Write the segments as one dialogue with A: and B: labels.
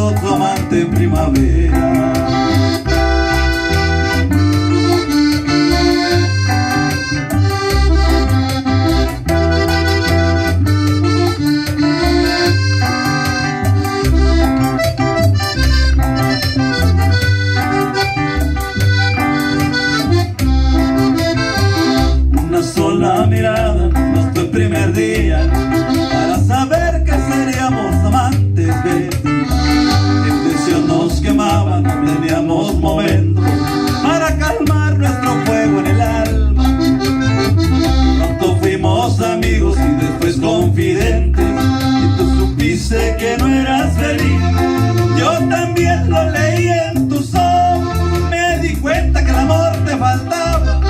A: sido tu amante en primavera. Una sola mirada bastó el primer día para saber que seríamos amantes, ve. El deseo nos quemaba, no teníamos momentos para calmar nuestro fuego en el alma. Pronto fuimos amigos y después confidentes, y tú supiste que no eras feliz. Yo también lo leí en tus ojos, me di cuenta que el amor te faltaba,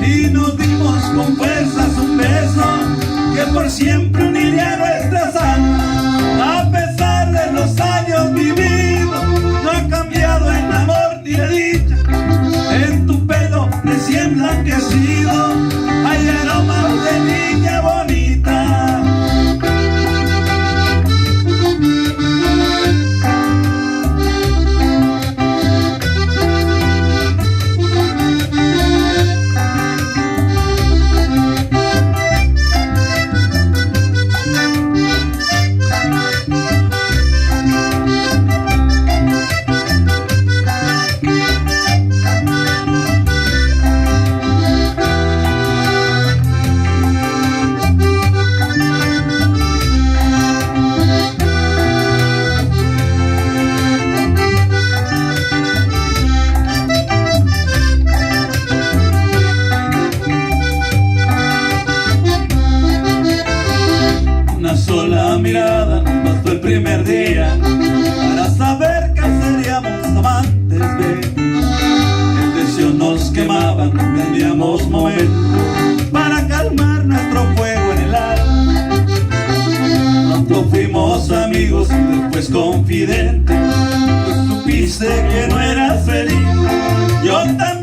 A: y nos dimos con fuerzas un beso que por siempre uniría nuestras almas. A pesar de los años vividos, no ha cambiado el amor ni la dicha. En tu pelo recién blanquecido hay aromas de niña bonita. Una sola mirada nos bastó el primer día para saber que seríamos amantes, ve. El deseo nos quemaba, no teníamos momentos para calmar nuestro fuego en el alma. Pronto fuimos amigos y después confidentes, tú supiste que no eras feliz. Yo también